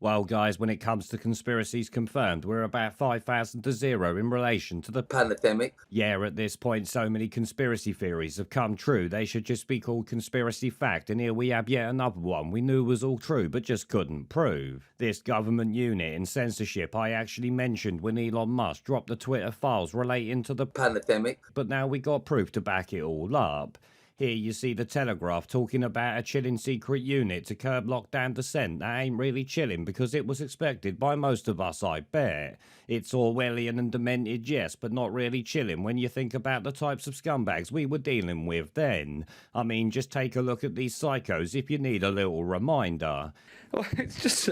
Well, guys, when it comes to conspiracies confirmed, we're about 5,000 to 0 in relation to the pandemic. Yeah, at this point, so many conspiracy theories have come true, they should just be called conspiracy fact, and here we have yet another one we knew was all true, but just couldn't prove. This government unit in censorship I actually mentioned when Elon Musk dropped the Twitter files relating to the Pandemic. but now we got proof to back it all up. Here you see the Telegraph talking about a chilling secret unit to curb lockdown dissent that ain't really chilling because it was expected by most of us, I bet. It's Orwellian and demented, yes, but not really chilling when you think about the types of scumbags we were dealing with then. I mean, just take a look at these psychos if you need a little reminder. Well, it's just,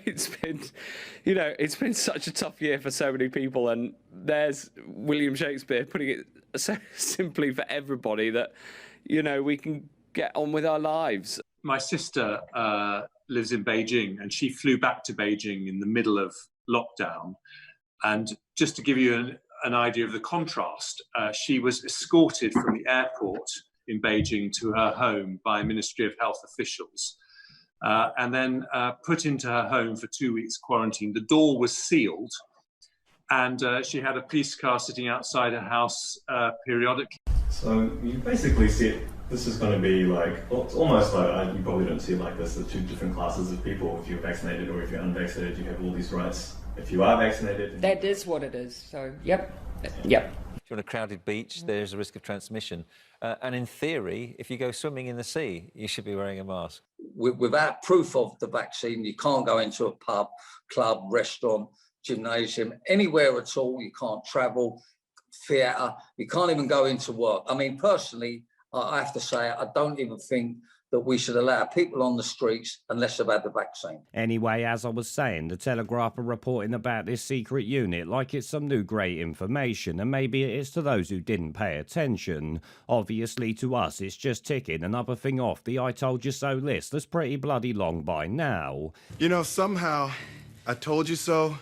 it's been such a tough year for so many people, and there's William Shakespeare putting it so simply for everybody that, we can get on with our lives. My sister lives in Beijing, and she flew back to Beijing in the middle of lockdown. And just to give you an idea of the contrast, she was escorted from the airport in Beijing to her home by Ministry of Health officials, and then put into her home for 2 weeks quarantine. The door was sealed, and she had a police car sitting outside her house periodically. So you basically see it, this is going to be like, it's almost like, you probably don't see it like this, the two different classes of people. If you're vaccinated or if you're unvaccinated, you have all these rights. If you are vaccinated... That is what it is, so yep. If you're on a crowded beach, there's a risk of transmission. And in theory, if you go swimming in the sea, you should be wearing a mask. Without proof of the vaccine, you can't go into a pub, club, restaurant, gymnasium, anywhere at all. You can't travel, theatre, you can't even go into work. I mean, personally, I have to say, I don't even think that we should allow people on the streets unless they've had the vaccine. Anyway, as I was saying, the Telegraph are reporting about this secret unit like it's some new great information, and maybe it is to those who didn't pay attention. Obviously, to us, it's just ticking another thing off the I told you so list that's pretty bloody long by now. Somehow, I told you so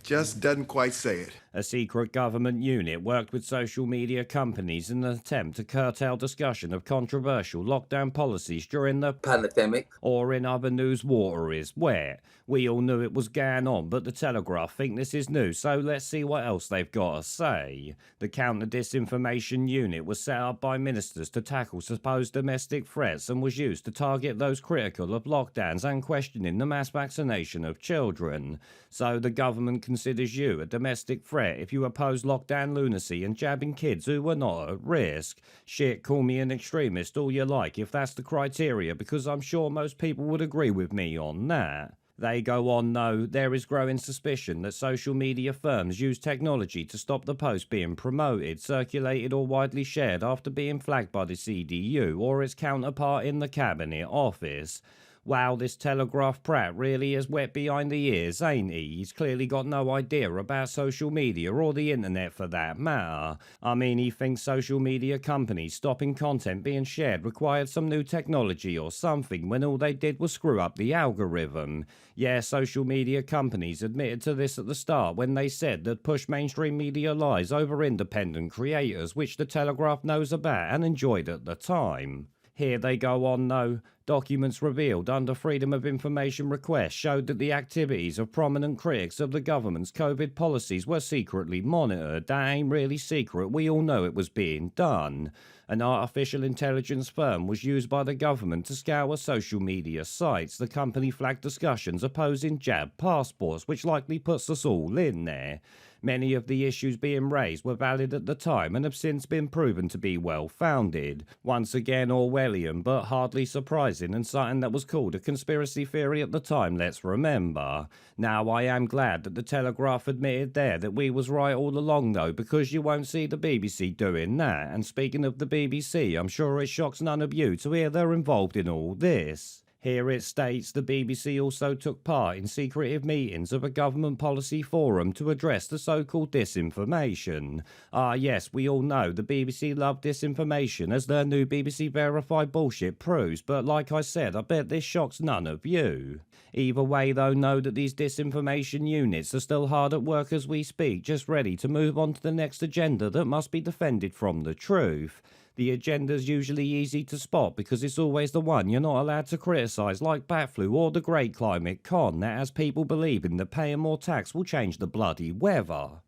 just doesn't quite say it. A secret government unit worked with social media companies in an attempt to curtail discussion of controversial lockdown policies during the pandemic. Or in other news, water is wet. We all knew it was going on, but the Telegraph think this is new, so let's see what else they've got to say. The counter-disinformation unit was set up by ministers to tackle supposed domestic threats and was used to target those critical of lockdowns and questioning the mass vaccination of children. So the government considers you a domestic threat if you oppose lockdown lunacy and jabbing kids who were not at risk. Shit, call me an extremist all you like if that's the criteria, because I'm sure most people would agree with me on that. They go on, though, there is growing suspicion that social media firms use technology to stop the post being promoted, circulated or widely shared after being flagged by the CDU or its counterpart in the Cabinet Office. Wow, this Telegraph Pratt really is wet behind the ears, ain't he? He's clearly got no idea about social media or the internet for that matter. I mean, he thinks social media companies stopping content being shared required some new technology or something when all they did was screw up the algorithm. Yeah, social media companies admitted to this at the start when they said they'd push mainstream media lies over independent creators, which the Telegraph knows about and enjoyed at the time. Here they go on, though. Documents revealed under Freedom of Information requests showed that the activities of prominent critics of the government's COVID policies were secretly monitored. That ain't really secret, we all know it was being done. An artificial intelligence firm was used by the government to scour social media sites. The company flagged discussions opposing jab passports, which likely puts us all in there. Many of the issues being raised were valid at the time and have since been proven to be well-founded. Once again Orwellian, but hardly surprising, and something that was called a conspiracy theory at the time, let's remember. Now, I am glad that the Telegraph admitted there that we was right all along, though, because you won't see the BBC doing that. And speaking of the BBC, I'm sure it shocks none of you to hear they're involved in all this. Here it states the BBC also took part in secretive meetings of a government policy forum to address the so-called disinformation. Ah yes, we all know the BBC love disinformation, as their new BBC Verified bullshit proves, but like I said, I bet this shocks none of you. Either way though, know that these disinformation units are still hard at work as we speak, just ready to move on to the next agenda that must be defended from the truth. The agenda's usually easy to spot because it's always the one you're not allowed to criticise, like bat flu or the Great Climate Con that has people believing that paying more tax will change the bloody weather.